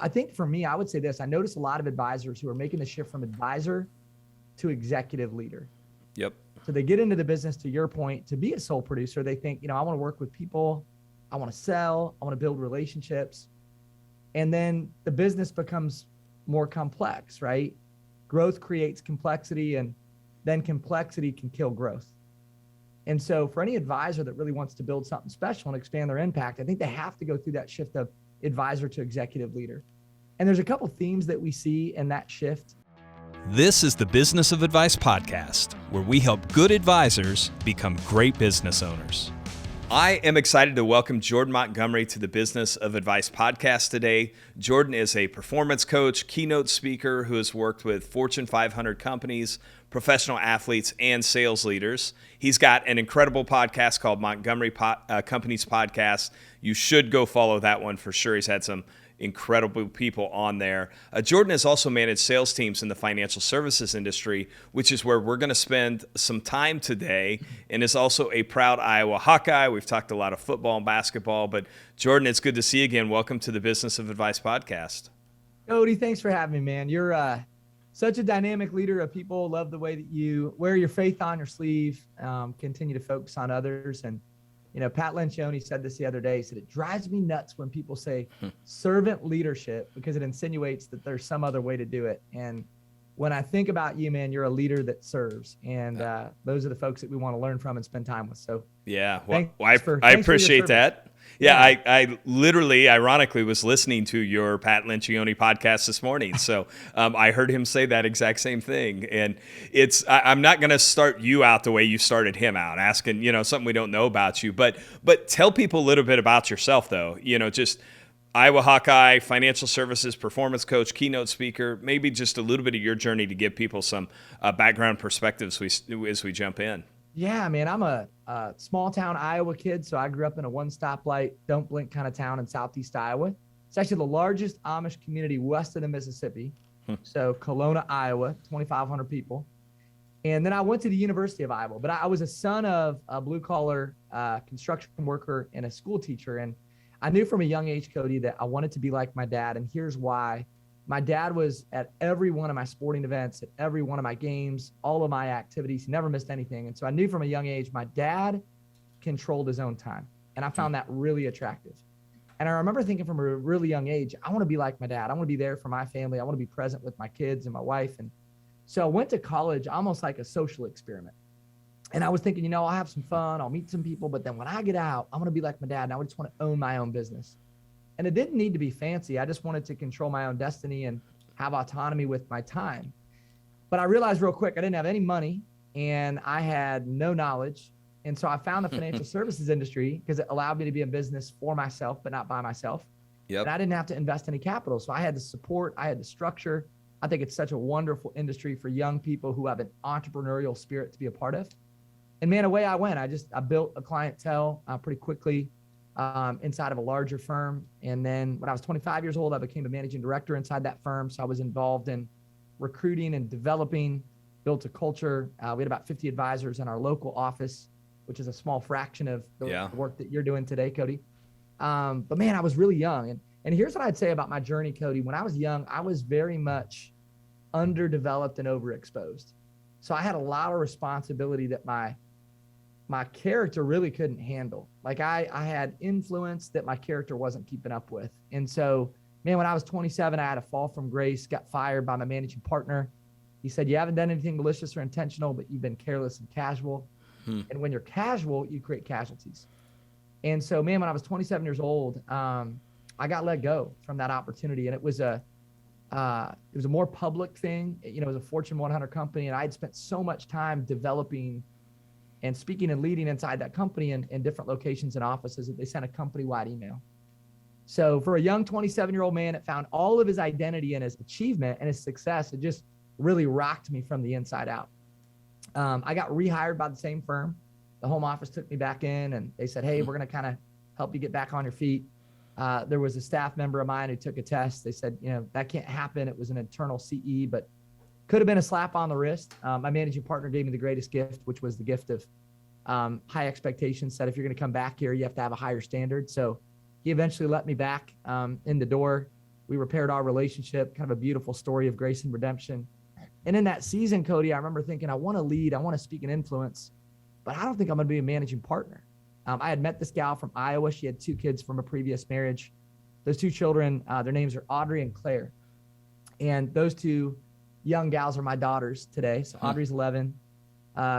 I think for me, I would say this. I notice a lot of advisors who are making the shift from advisor to executive leader. Yep. So they get into the business, to your point, to be a sole producer. They think, I want to work with people. I want to sell. I want to build relationships. And then the business becomes more complex, right? Growth creates complexity, and then complexity can kill growth. And so for any advisor that really wants to build something special and expand their impact, I think they have to go through that shift of advisor to executive leader. And there's a couple themes that we see in that shift. This is the Business of Advice podcast, where we help good advisors become great business owners. I am excited to welcome Jordan Montgomery to the Business of Advice podcast today. Jordan is a performance coach, keynote speaker who has worked with Fortune 500 companies, professional athletes, and sales leaders. He's got an incredible podcast called Montgomery Companies Podcast. You should go follow that one for sure. He's had some incredible people on there. Jordan has also managed sales teams in the financial services industry, which is where we're going to spend some time today, and is also a proud Iowa Hawkeye. We've talked a lot of football and basketball, but Jordan, it's good to see you again. Welcome to the Business of Advice podcast. Cody, thanks for having me, man. You're such a dynamic leader of people. Love the way that you wear your faith on your sleeve, continue to focus on others. And Pat Lencioni said this the other day. He said, it drives me nuts when people say servant leadership, because it insinuates that there's some other way to do it. And when I think about you, man, you're a leader that serves. And those are the folks that we want to learn from and spend time with. So yeah, well, I appreciate that. Yeah, I literally, ironically, was listening to your Pat Lencioni podcast this morning. So I heard him say that exact same thing. And I'm not going to start you out the way you started him out, asking, something we don't know about you. But tell people a little bit about yourself, though. Just Iowa Hawkeye, financial services, performance coach, keynote speaker, maybe just a little bit of your journey to give people some background perspectives as we jump in. Yeah, man, I'm a small town Iowa kid. So I grew up in a one stoplight, don't blink kind of town in Southeast Iowa. It's actually the largest Amish community west of the Mississippi. So Kelowna, Iowa, 2,500 people. And then I went to the University of Iowa, but I was a son of a blue collar construction worker and a school teacher. And I knew from a young age, Cody, that I wanted to be like my dad. And here's why. My dad was at every one of my sporting events, at every one of my games, all of my activities. He never missed anything. And so I knew from a young age, my dad controlled his own time. And I found that really attractive. And I remember thinking from a really young age, I want to be like my dad. I want to be there for my family. I want to be present with my kids and my wife. And so I went to college almost like a social experiment. And I was thinking, I'll have some fun. I'll meet some people. But then when I get out, I want to be like my dad. And I just want to own my own business. And it didn't need to be fancy. I just wanted to control my own destiny and have autonomy with my time. But I realized real quick, I didn't have any money and I had no knowledge. And so I found the financial services industry because it allowed me to be in business for myself, but not by myself. Yep. And I didn't have to invest any capital. So I had the support, I had the structure. I think it's such a wonderful industry for young people who have an entrepreneurial spirit to be a part of. And man, away I went. I built a clientele pretty quickly. Inside of a larger firm. And then when I was 25 years old, I became a managing director inside that firm. So I was involved in recruiting and developing, built a culture. We had about 50 advisors in our local office, which is a small fraction of the work that you're doing today, Cody. But man, I was really young. And here's what I'd say about my journey, Cody. When I was young, I was very much underdeveloped and overexposed. So I had a lot of responsibility that my character really couldn't handle. Like I had influence that my character wasn't keeping up with. And so, man, when I was 27, I had a fall from grace, got fired by my managing partner. He said, you haven't done anything malicious or intentional, but you've been careless and casual. And when you're casual, you create casualties. And so, man, when I was 27 years old, I got let go from that opportunity. And it was a more public thing. It was a Fortune 100 company. And I had spent so much time developing and speaking and leading inside that company in different locations and offices that they sent a company-wide email. So for a young 27-year-old man, it found all of his identity in his achievement and his success. It just really rocked me from the inside out. I got rehired by the same firm. The home office took me back in and they said, hey, we're going to kind of help you get back on your feet. There was a staff member of mine who took a test. They said, that can't happen. It was an internal CE, but could have been a slap on the wrist. My managing partner gave me the greatest gift, which was the gift of high expectations. Said, if you're going to come back here, you have to have a higher standard. So he eventually let me back in the door. We repaired our relationship, kind of a beautiful story of grace and redemption. And in that season, Cody, I remember thinking, I want to lead, I want to speak and influence, but I don't think I'm going to be a managing partner. I had met this gal from Iowa. She had 2 kids from a previous marriage. Those 2 children, their names are Audrey and Claire. And those 2 young gals are my daughters today. So Audrey's 11,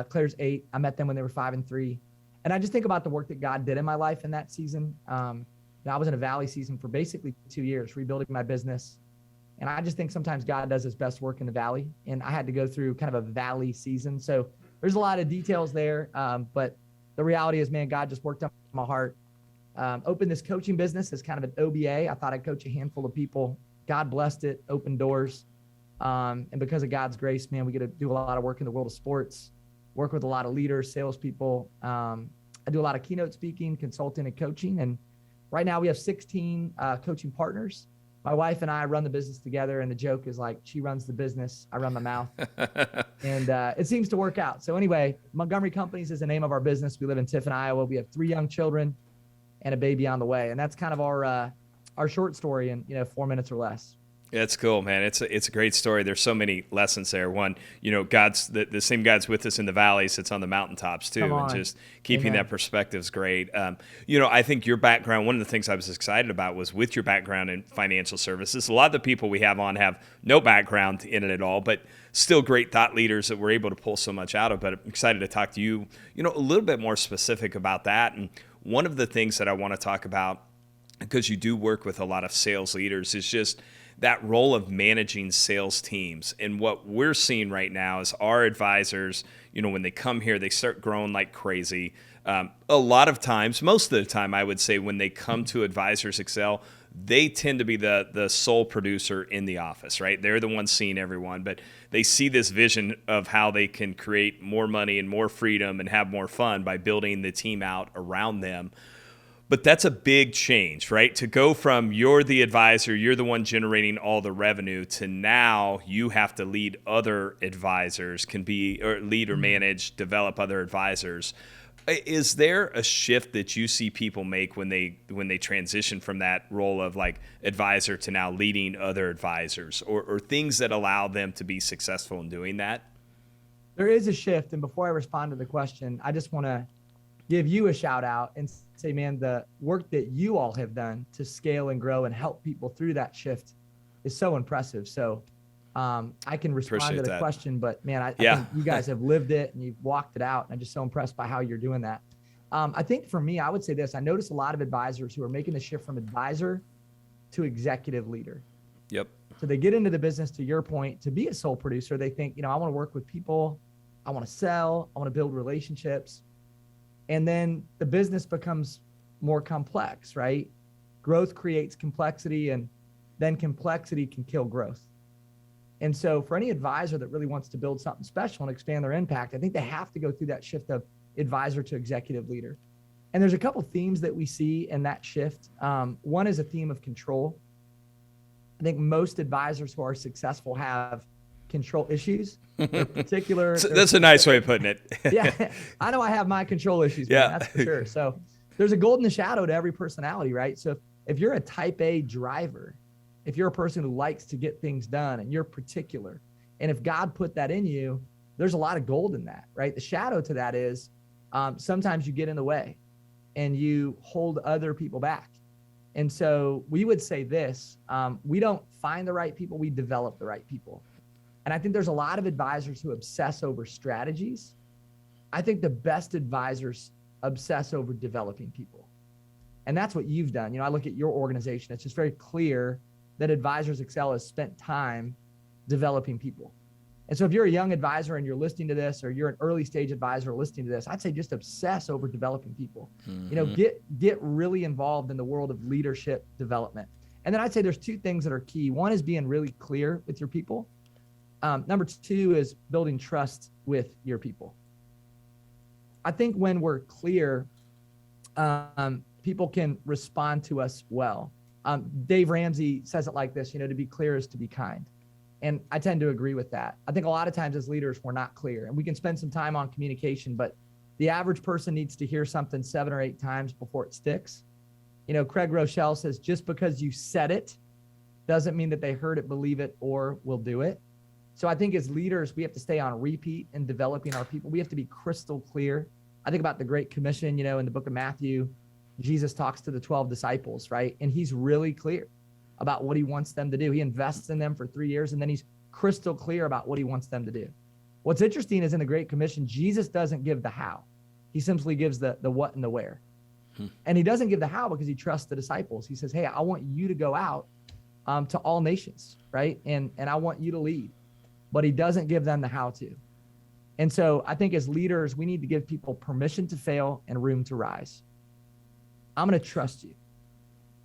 Claire's 8. I met them when they were 5 and 3. And I just think about the work that God did in my life in that season. I was in a valley season for basically 2 years, rebuilding my business. And I just think sometimes God does his best work in the valley. And I had to go through kind of a valley season. So there's a lot of details there. But the reality is, man, God just worked on my heart. Opened this coaching business as kind of an OBA. I thought I'd coach a handful of people. God blessed it, opened doors. And because of God's grace, man, we get to do a lot of work in the world of sports, work with a lot of leaders, salespeople. I do a lot of keynote speaking, consulting, and coaching. And right now we have 16 coaching partners. My wife and I run the business together. And the joke is like, she runs the business, I run my mouth. And it seems to work out. So anyway, Montgomery Companies is the name of our business. We live in Tiffin, Iowa. We have 3 young children and a baby on the way. And that's kind of our short story in 4 minutes or less. Yeah, it's cool, man. It's a great story. There's so many lessons there. One, God's the same God's with us in the valleys. It's on the mountaintops too, and just keeping that perspective is great. I think your background. One of the things I was excited about was with your background in financial services. A lot of the people we have on have no background in it at all, but still great thought leaders that we're able to pull so much out of. But I'm excited to talk to you, a little bit more specific about that. And one of the things that I want to talk about, because you do work with a lot of sales leaders, is just that role of managing sales teams. And what we're seeing right now is our advisors, when they come here, they start growing like crazy. A lot of times, most of the time, I would say when they come to Advisors Excel, they tend to be the sole producer in the office, right? They're the ones seeing everyone, but they see this vision of how they can create more money and more freedom and have more fun by building the team out around them. But that's a big change, right? To go from you're the advisor, you're the one generating all the revenue, to now you have to lead other advisors, lead or manage, develop other advisors. Is there a shift that you see people make when they transition from that role of like advisor to now leading other advisors, or things that allow them to be successful in doing that? There is a shift. And before I respond to the question, I just want to give you a shout out and say, man, the work that you all have done to scale and grow and help people through that shift is so impressive. So I can respond to the question, but man, I think you guys have lived it and you've walked it out. And I'm just so impressed by how you're doing that. I think for me, I would say this: I notice a lot of advisors who are making the shift from advisor to executive leader. Yep. So they get into the business, to your point, to be a sole producer. They think, I want to work with people. I want to sell. I want to build relationships. And then the business becomes more complex, right? Growth creates complexity, and then complexity can kill growth. And so for any advisor that really wants to build something special and expand their impact, I think they have to go through that shift of advisor to executive leader. And there's a couple themes that we see in that shift. One is a theme of control. I think most advisors who are successful have control issues. Particular. That's a nice way of putting it. Yeah, I know I have my control issues, man, that's for sure. So there's a golden shadow to every personality, right? So if you're a type A driver, if you're a person who likes to get things done and you're particular, and if God put that in you, there's a lot of gold in that, right? The shadow to that is sometimes you get in the way and you hold other people back. And so we would say this: we don't find the right people, we develop the right people. And I think there's a lot of advisors who obsess over strategies. I think the best advisors obsess over developing people. And that's what you've done. I look at your organization, it's just very clear that Advisors Excel has spent time developing people. And so if you're a young advisor and you're listening to this, or you're an early stage advisor listening to this, I'd say just obsess over developing people. Mm-hmm. Get really involved in the world of leadership development. And then I'd say there's 2 things that are key. One is being really clear with your people. Number 2 is building trust with your people. I think when we're clear, people can respond to us well. Dave Ramsey says it like this: to be clear is to be kind. And I tend to agree with that. I think a lot of times as leaders, we're not clear, and we can spend some time on communication, but the average person needs to hear something 7 or 8 times before it sticks. Craig Rochelle says, just because you said it doesn't mean that they heard it, believe it, or will do it. So I think as leaders, we have to stay on repeat in developing our people. We have to be crystal clear. I think about the Great Commission, in the book of Matthew, Jesus talks to the 12 disciples, right? And he's really clear about what he wants them to do. He invests in them for 3 years, and then he's crystal clear about what he wants them to do. What's interesting is in the Great Commission, Jesus doesn't give the how. He simply gives the what and the where. And he doesn't give the how because he trusts the disciples. He says, hey, I want you to go out to all nations, right? And I want you to lead. But he doesn't give them the how to. And so I think as leaders, we need to give people permission to fail and room to rise. I'm going to trust you.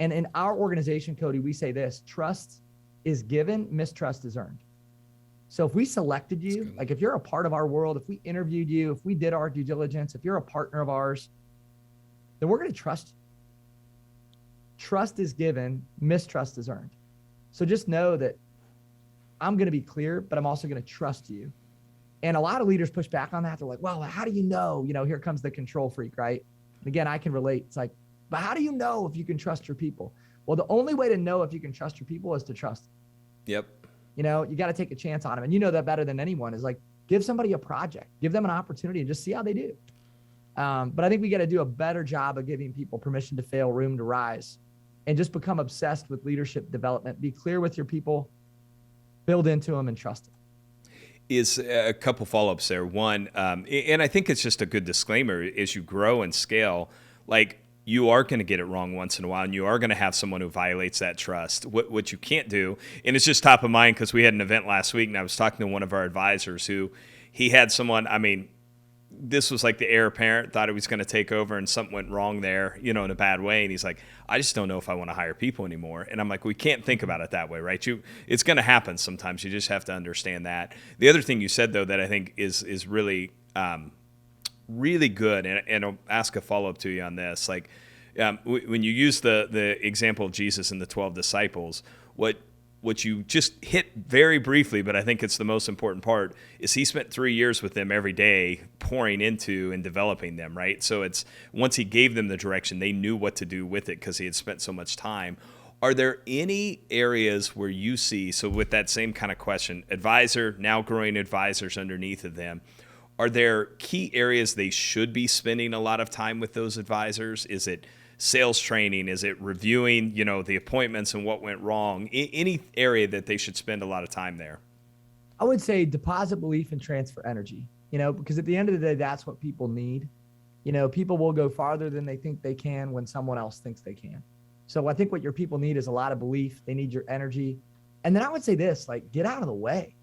And in our organization, Cody, we say this: trust is given, mistrust is earned. So if we selected you, like if you're a part of our world, if we interviewed you, if we did our due diligence, if you're a partner of ours, then we're going to trust you. Trust is given, mistrust is earned. So just know that I'm going to be clear, but I'm also going to trust you. And a lot of leaders push back on that. They're like, well, how do you know? Here comes the control freak, right? And again, I can relate. It's like, but how do you know if you can trust your people? Well, the only way to know if you can trust your people is to trust them. Yep. You got to take a chance on them. And you know that better than anyone is like, give somebody a project, give them an opportunity and just see how they do. But I think we got to do a better job of giving people permission to fail, room to rise, and just become obsessed with leadership development. Be clear with your people, build into them, and trust them. Is a couple follow-ups there. One, and I think it's just a good disclaimer, as you grow and scale, like you are going to get it wrong once in a while, and you are going to have someone who violates that trust. What you can't do, and it's just top of mind because we had an event last week, and I was talking to one of our advisors who he had someone, this was like the heir apparent, thought it was going to take over and something went wrong there, in a bad way. And he's like, I just don't know if I want to hire people anymore. And I'm like, we can't think about it that way, right? It's going to happen sometimes. You just have to understand that. The other thing you said, though, that I think is really, really good, and I'll ask a follow-up to you on this. Like when you use the example of Jesus and the 12 disciples, what you just hit very briefly, but I think it's the most important part, is he spent 3 years with them every day pouring into and developing them, right? So it's once he gave them the direction, they knew what to do with it because he had spent so much time. Are there any areas where you see, so with that same kind of question, advisor, now growing advisors underneath of them, are there key areas they should be spending a lot of time with those advisors? Is it sales training? Is it reviewing, the appointments and what went wrong? Any area that they should spend a lot of time there? I would say deposit belief and transfer energy, because at the end of the day, that's what people need. People will go farther than they think they can when someone else thinks they can. So I think what your people need is a lot of belief. They need your energy. And then I would say this, like, get out of the way.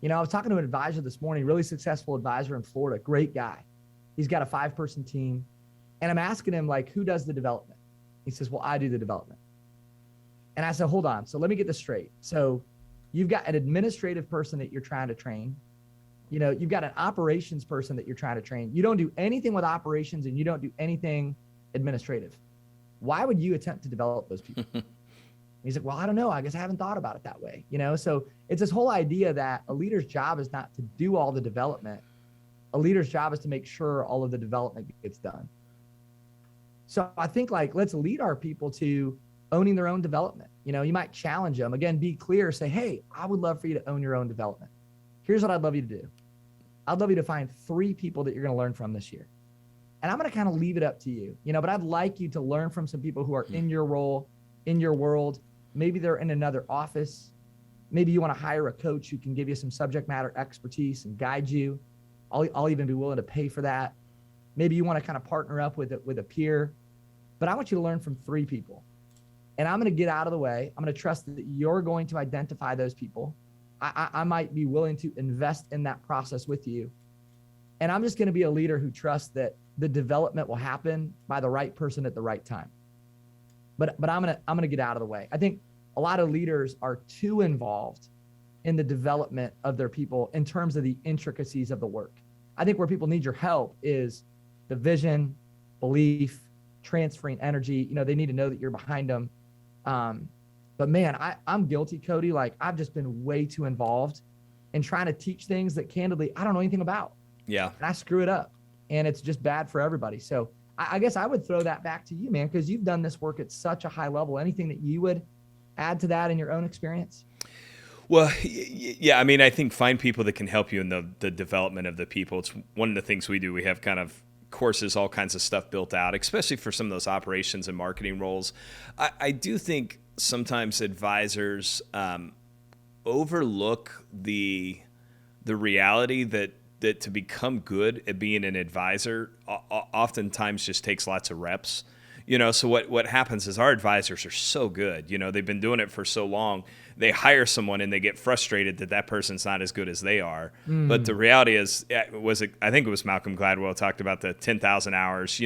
I was talking to an advisor this morning, really successful advisor in Florida, great guy. He's got a 5-person team. And I'm asking him, like, who does the development? He says, well, I do the development. And I said, hold on. So let me get this straight. So you've got an administrative person that you're trying to train. You've got an operations person that you're trying to train. You don't do anything with operations and you don't do anything administrative. Why would you attempt to develop those people? He's like, well, I don't know. I guess I haven't thought about it that way. So it's this whole idea that a leader's job is not to do all the development. A leader's job is to make sure all of the development gets done. So I think, like, let's lead our people to owning their own development. You might challenge them. Again, be clear. Say, hey, I would love for you to own your own development. Here's what I'd love you to do. I'd love you to find 3 people that you're going to learn from this year. And I'm going to kind of leave it up to you, but I'd like you to learn from some people who are in your role, in your world. Maybe they're in another office. Maybe you want to hire a coach who can give you some subject matter expertise and guide you. I'll even be willing to pay for that. Maybe you want to kind of partner up with a peer, but I want you to learn from 3 people. And I'm going to get out of the way. I'm going to trust that you're going to identify those people. I might be willing to invest in that process with you. And I'm just going to be a leader who trusts that the development will happen by the right person at the right time. But I'm going to get out of the way. I think a lot of leaders are too involved in the development of their people in terms of the intricacies of the work. I think where people need your help is the vision, belief, transferring energy. They need to know that you're behind them. But man, I'm guilty, Cody. Like, I've just been way too involved in trying to teach things that candidly I don't know anything about. Yeah. And I screw it up, and it's just bad for everybody. So I guess I would throw that back to you, man, because you've done this work at such a high level. Anything that you would add to that in your own experience? Well, yeah, I mean, I think find people that can help you in the development of the people. It's one of the things we do. We have kind of courses, all kinds of stuff built out, especially for some of those operations and marketing roles. I do think sometimes advisors overlook the reality that to become good at being an advisor oftentimes just takes lots of reps. So what happens is our advisors are so good. They've been doing it for so long. They hire someone and they get frustrated that person's not as good as they are. But the reality is, I think it was Malcolm Gladwell talked about the 10,000 hours.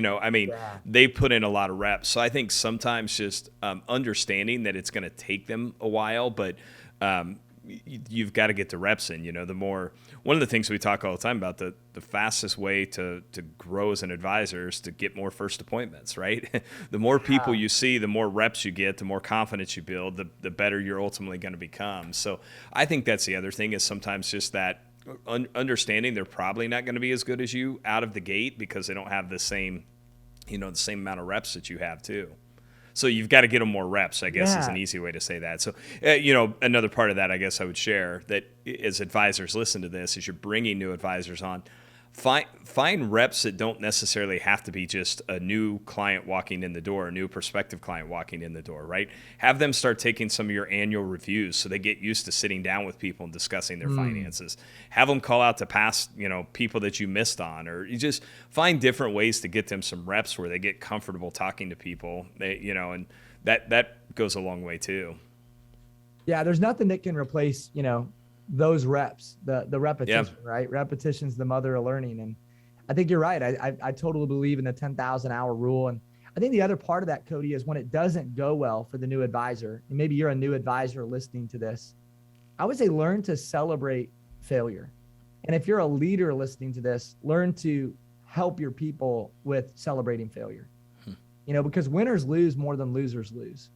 They put in a lot of reps. So I think sometimes just understanding that it's going to take them a while, but you've got to get the reps in. One of the things we talk all the time about, the fastest way to grow as an advisor is to get more first appointments, right? The more people you see, the more reps you get, the more confidence you build, the better you're ultimately going to become. So I think that's the other thing, is sometimes just that understanding they're probably not going to be as good as you out of the gate because they don't have the same amount of reps that you have too. So you've got to get them more reps, I guess, is an easy way to say that. So, another part of that, I guess I would share that as advisors listen to this, as you're bringing new advisors on, find reps that don't necessarily have to be just a new client walking in the door, a new prospective client walking in the door, right? Have them start taking some of your annual reviews so they get used to sitting down with people and discussing their finances. Have them call out to past, people that you missed on, or you just find different ways to get them some reps where they get comfortable talking to people, and that goes a long way too. Yeah, there's nothing that can replace, those reps, the repetition, right? Repetition's the mother of learning. And I think you're right. I totally believe in the 10,000 hour rule. And I think the other part of that, Cody, is when it doesn't go well for the new advisor, and maybe you're a new advisor listening to this, I would say learn to celebrate failure. And if you're a leader listening to this, learn to help your people with celebrating failure. Because winners lose more than losers lose.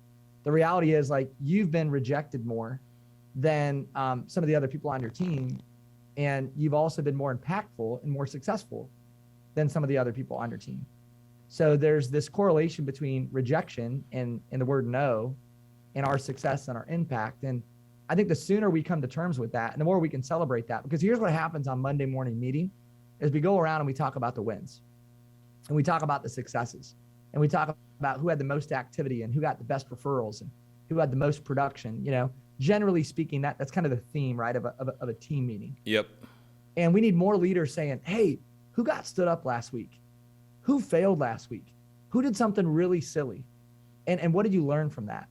The reality is, like, you've been rejected more than some of the other people on your team. And you've also been more impactful and more successful than some of the other people on your team. So there's this correlation between rejection and the word no and our success and our impact. And I think the sooner we come to terms with that and the more we can celebrate that, because here's what happens on Monday morning meeting is we go around and we talk about the wins and we talk about the successes and we talk about who had the most activity and who got the best referrals and who had the most production. Generally speaking, that's kind of the theme, right, of a team meeting. Yep. And we need more leaders saying, hey, who got stood up last week? Who failed last week? Who did something really silly? And what did you learn from that?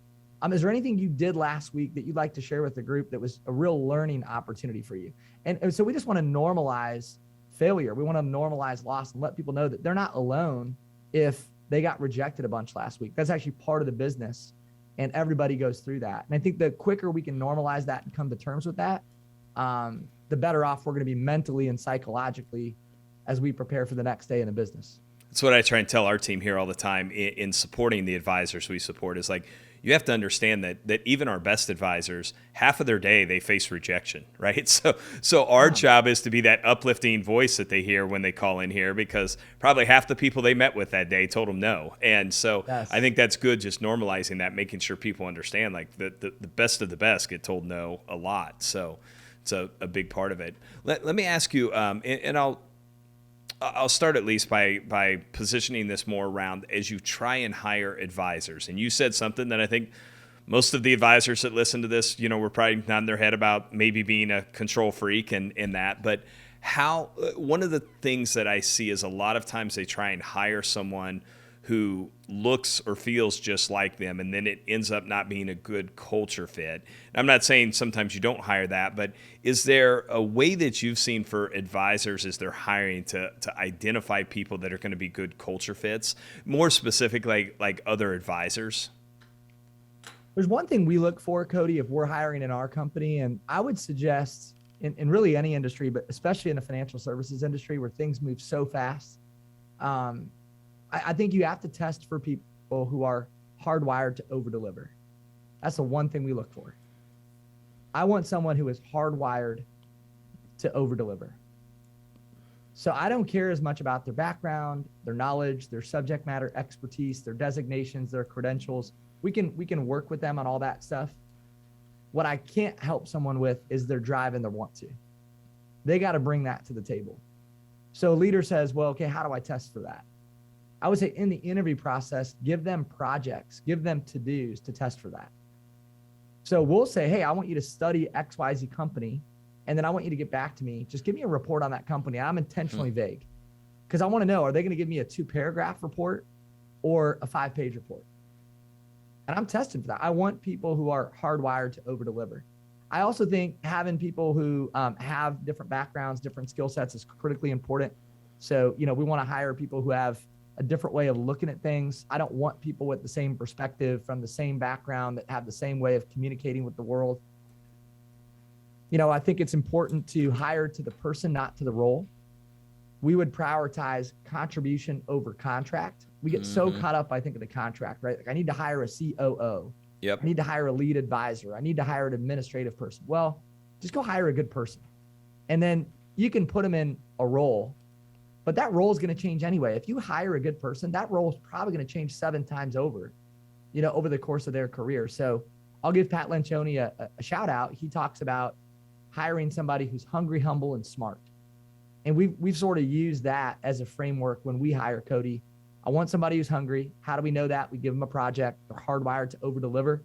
Is there anything you did last week that you'd like to share with the group that was a real learning opportunity for you? And so we just want to normalize failure. We want to normalize loss and let people know that they're not alone if they got rejected a bunch last week. That's actually part of the business. And everybody goes through that. And I think the quicker we can normalize that and come to terms with that, the better off we're going to be mentally and psychologically as we prepare for the next day in the business. That's what I try and tell our team here all the time in supporting the advisors we support is, like, you have to understand that even our best advisors, half of their day they face rejection, right? So our job is to be that uplifting voice that they hear when they call in here, because probably half the people they met with that day told them no. And so I think that's good, just normalizing that, making sure people understand, like, the best of the best get told no a lot. So it's a big part of it. Let me ask you, and I'll start at least by positioning this more around as you try and hire advisors. And you said something that I think most of the advisors that listen to this, were probably nodding their head about maybe being a control freak and that. But one of the things that I see is a lot of times they try and hire someone who looks or feels just like them, and then it ends up not being a good culture fit. I'm not saying sometimes you don't hire that, but is there a way that you've seen for advisors as they're hiring to identify people that are going to be good culture fits, more specifically like other advisors? There's one thing we look for, Cody, if we're hiring in our company, and I would suggest in really any industry, but especially in the financial services industry where things move so fast, I think you have to test for people who are hardwired to over-deliver. That's the one thing we look for. I want someone who is hardwired to over-deliver. So I don't care as much about their background, their knowledge, their subject matter expertise, their designations, their credentials. We can work with them on all that stuff. What I can't help someone with is their drive and their want to. They got to bring that to the table. So a leader says, well, okay, how do I test for that? I would say in the interview process, give them projects, give them to-dos to test for that. So we'll say, hey, I want you to study XYZ company, and then I want you to get back to me. Just give me a report on that company. I'm intentionally vague because I want to know, are they going to give me a 2-paragraph report or a 5-page report? And I'm testing for that. I want people who are hardwired to over-deliver. I also think having people who have different backgrounds, different skill sets is critically important. So, we want to hire people who have a different way of looking at things. I don't want people with the same perspective from the same background that have the same way of communicating with the world. I think it's important to hire to the person, not to the role. We would prioritize contribution over contract. We get so caught up, I think, in the contract, right? Like I need to hire a COO. Yep. I need to hire a lead advisor. I need to hire an administrative person. Well, just go hire a good person. And then you can put them in a role, but that role is going to change anyway. If you hire a good person, that role is probably going to change 7 times over, over the course of their career. So I'll give Pat Lencioni a shout out. He talks about hiring somebody who's hungry, humble, and smart. And we've sort of used that as a framework when we hire Cody. I want somebody who's hungry. How do we know that? We give them a project. They're hardwired to over-deliver.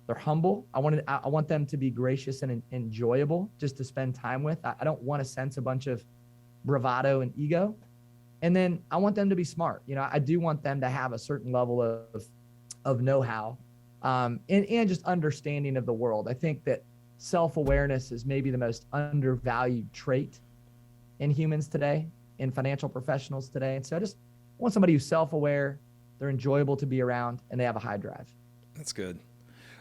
They're humble. I want them to be gracious and enjoyable just to spend time with. I don't want to sense a bunch of bravado and ego. And then I want them to be smart. I do want them to have a certain level of know-how and just understanding of the world. I think that self-awareness is maybe the most undervalued trait in humans today, in financial professionals today. And so I just want somebody who's self-aware, they're enjoyable to be around, and they have a high drive. That's good.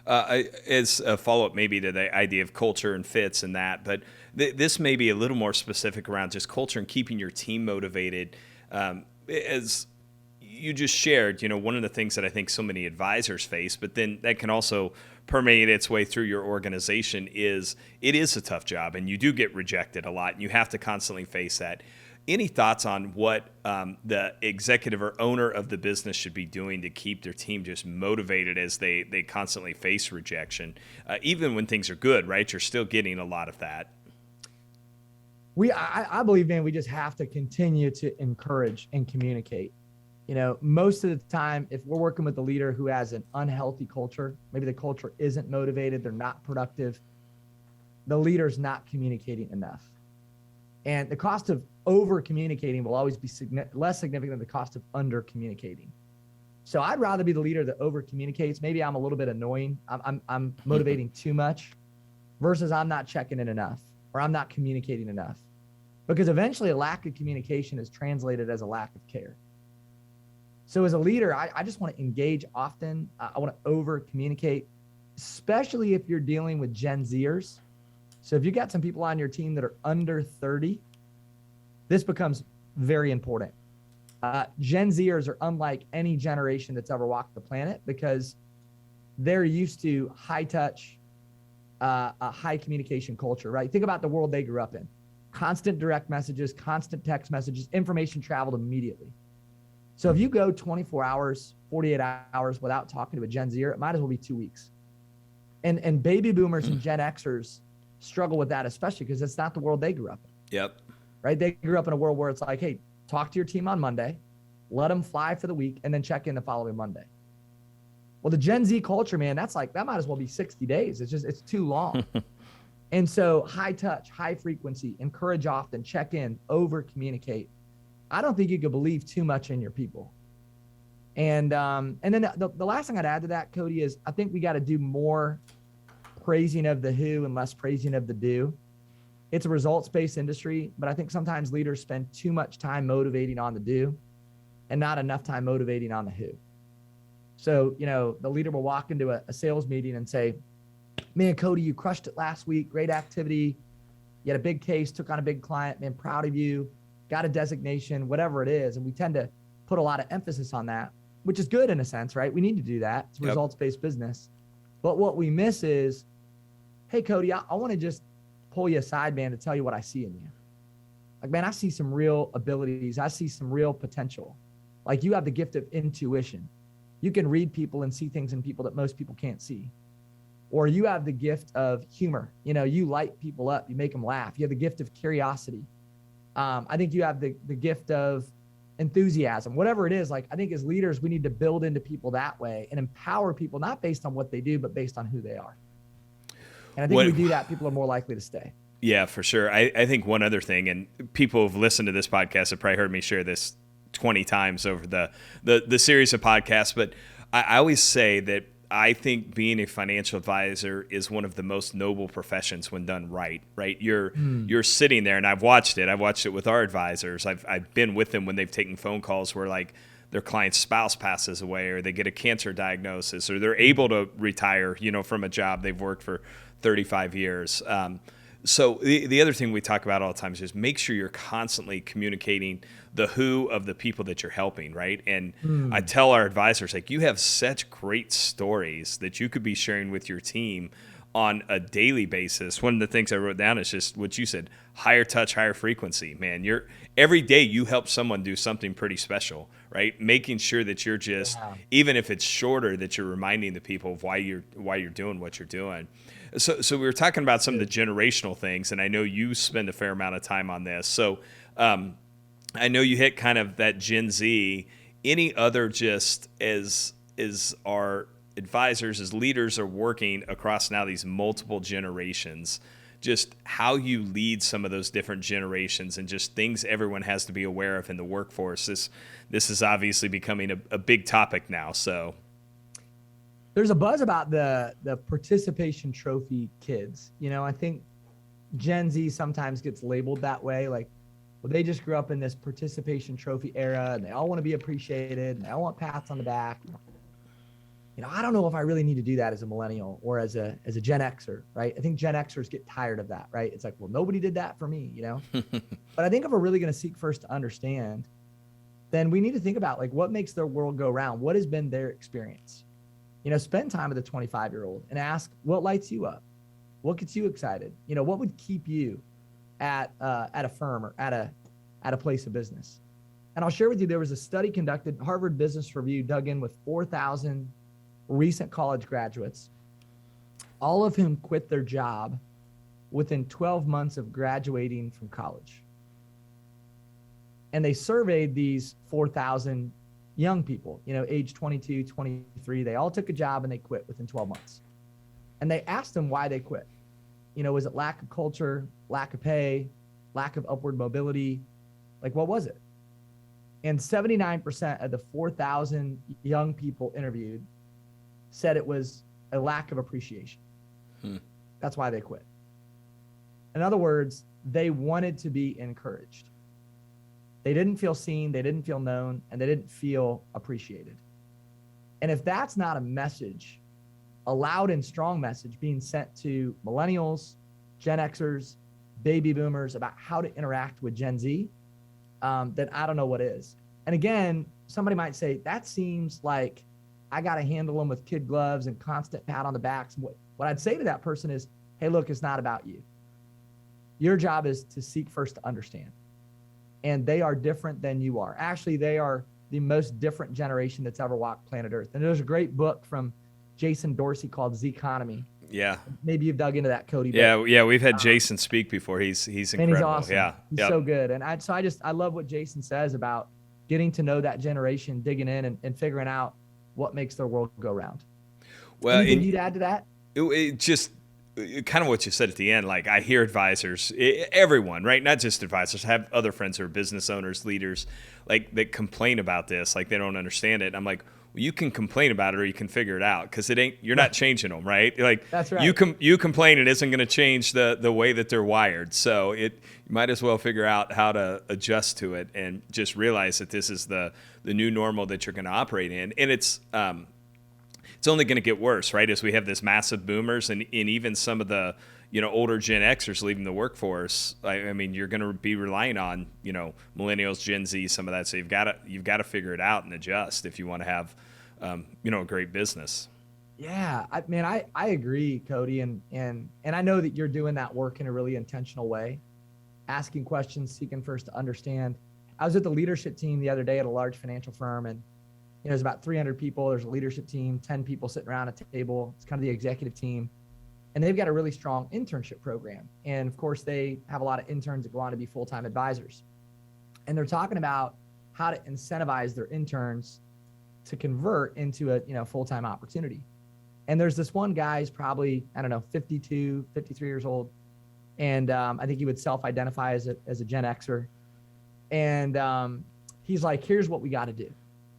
As a follow-up maybe to the idea of culture and fits and that, but this may be a little more specific around just culture and keeping your team motivated. As you just shared, one of the things that I think so many advisors face, but then that can also permeate its way through your organization is it is a tough job and you do get rejected a lot and you have to constantly face that. Any thoughts on what the executive or owner of the business should be doing to keep their team just motivated as they constantly face rejection? Even when things are good, right? You're still getting a lot of that. I believe, man, we just have to continue to encourage and communicate. Most of the time, if we're working with a leader who has an unhealthy culture, maybe the culture isn't motivated, they're not productive, the leader's not communicating enough. And the cost of over communicating will always be less significant than the cost of under communicating. So I'd rather be the leader that over communicates. Maybe I'm a little bit annoying. I'm motivating too much versus I'm not checking in enough or I'm not communicating enough, because eventually a lack of communication is translated as a lack of care. So as a leader, I just want to engage often. I want to over communicate, especially if you're dealing with Gen Zers. So if you got some people on your team that are under 30, this becomes very important. Gen Zers are unlike any generation that's ever walked the planet because they're used to high touch, a high communication culture, right? Think about the world they grew up in. Constant direct messages, constant text messages, information traveled immediately. So if you go 24 hours, 48 hours without talking to a Gen Zer, it might as well be 2 weeks. And baby boomers and Gen Xers struggle with that, especially because it's not the world they grew up in. Yep. Right? They grew up in a world where it's like, hey, talk to your team on Monday, let them fly for the week, and then check in the following Monday. Well, the Gen Z culture, man, that might as well be 60 days. It's too long. And so high touch, high frequency, encourage often, check in, over communicate. I don't think you could believe too much in your people. And then the last thing I'd add to that, Cody, is I think we got to do more praising of the who and less praising of the do. It's a results-based industry, but I think sometimes leaders spend too much time motivating on the do and not enough time motivating on the who. So, the leader will walk into a sales meeting and say, man, Cody, you crushed it last week. Great activity. You had a big case, took on a big client, man, proud of you, got a designation, whatever it is. And we tend to put a lot of emphasis on that, which is good in a sense, right? We need to do that. It's a results-based business. But what we miss is, hey, Cody, I want to just pull you aside, man, to tell you what I see in you. Like, man, I see some real abilities. I see some real potential. Like, you have the gift of intuition. You can read people and see things in people that most people can't see. Or you have the gift of humor. You light people up, you make them laugh. You have the gift of curiosity. I think you have the gift of enthusiasm, whatever it is. Like, I think as leaders, we need to build into people that way and empower people, not based on what they do, but based on who they are. And I think we do that, people are more likely to stay. Yeah, for sure. I think one other thing, and people who've listened to this podcast have probably heard me share this 20 times over the series of podcasts, but I always say that I think being a financial advisor is one of the most noble professions when done right. You're sitting there, and I've watched it with our advisors. I've been with them when they've taken phone calls where like their client's spouse passes away, or they get a cancer diagnosis, or they're able to retire, from a job they've worked for 35 years. So the other thing we talk about all the time is just make sure you're constantly communicating the who of the people that you're helping, right? And I tell our advisors, like, you have such great stories that you could be sharing with your team on a daily basis. One of the things I wrote down is just what you said: higher touch, higher frequency. Man, every day you help someone do something pretty special, right? Making sure that you're just, even if it's shorter, that you're reminding the people of why you're doing what you're doing. So we were talking about some of the generational things, and I know you spend a fair amount of time on this. So I know you hit kind of that Gen Z. Any other, just as our advisors, as leaders are working across now these multiple generations, just how you lead some of those different generations and just things everyone has to be aware of in the workforce. This is obviously becoming a big topic now. So there's a buzz about the participation trophy kids. I think Gen Z sometimes gets labeled that way. Like, well, they just grew up in this participation trophy era and they all want to be appreciated and they all want pats on the back. I don't know if I really need to do that as a millennial or as a Gen Xer, right? I think Gen Xers get tired of that, right? It's like, well, nobody did that for me, But I think if we're really going to seek first to understand, then we need to think about, like, what makes their world go round? What has been their experience? Spend time with a 25-year-old and ask, what lights you up? What gets you excited? What would keep you at a firm or at a place of business? And I'll share with you, there was a study conducted, Harvard Business Review dug in with 4,000 recent college graduates, all of whom quit their job within 12 months of graduating from college. And they surveyed these 4,000 young people, age 22, 23. They all took a job and they quit within 12 months. And they asked them why they quit. Was it lack of culture, lack of pay, lack of upward mobility? Like, what was it? And 79% of the 4,000 young people interviewed said it was a lack of appreciation. That's why they quit. In other words, they wanted to be encouraged. They didn't feel seen, they didn't feel known, and they didn't feel appreciated. And if that's not a message, a loud and strong message being sent to millennials, Gen Xers, baby boomers about how to interact with Gen Z, then I don't know what is. And again, somebody might say, that seems like I got to handle them with kid gloves and constant pat on the backs. What I'd say to that person is, hey, look, it's not about you. Your job is to seek first to understand. And they are different than you are. Actually, they are the most different generation that's ever walked planet Earth. And there's a great book from Jason Dorsey called Zeconomy. Yeah. Maybe you've dug into that, Cody. Yeah, we've had Jason speak before. He's incredible. He's awesome. Yeah. He's so good. And I love what Jason says about getting to know that generation, digging in and figuring out what makes their world go round. Well, anything you'd add to that? It just kind of what you said at the end. Like, I hear advisors, everyone, right? Not just advisors. I have other friends who are business owners, leaders, like, that complain about this, like they don't understand it. I'm like, well, you can complain about it or you can figure it out, because you're not changing them, right? Like, that's right. You complain, it isn't going to change the way that they're wired. So you might as well figure out how to adjust to it and just realize that this is the new normal that you're going to operate in. And it's only going to get worse, right? As we have this massive boomers and even some of the older Gen Xers leaving the workforce. I mean, you're going to be relying on millennials, Gen Z, some of that. So you've got to figure it out and adjust if you want to have a great business. Yeah, I agree, Cody, and I know that you're doing that work in a really intentional way, asking questions, seeking first to understand. I was with the leadership team the other day at a large financial firm, and There's about 300 people. There's a leadership team, 10 people sitting around a table. It's kind of the executive team. And they've got a really strong internship program. And of course, they have a lot of interns that go on to be full-time advisors. And they're talking about how to incentivize their interns to convert into a full-time opportunity. And there's this one guy, he's probably, 52, 53 years old. And I think he would self-identify as a Gen Xer. And he's like, here's what we got to do.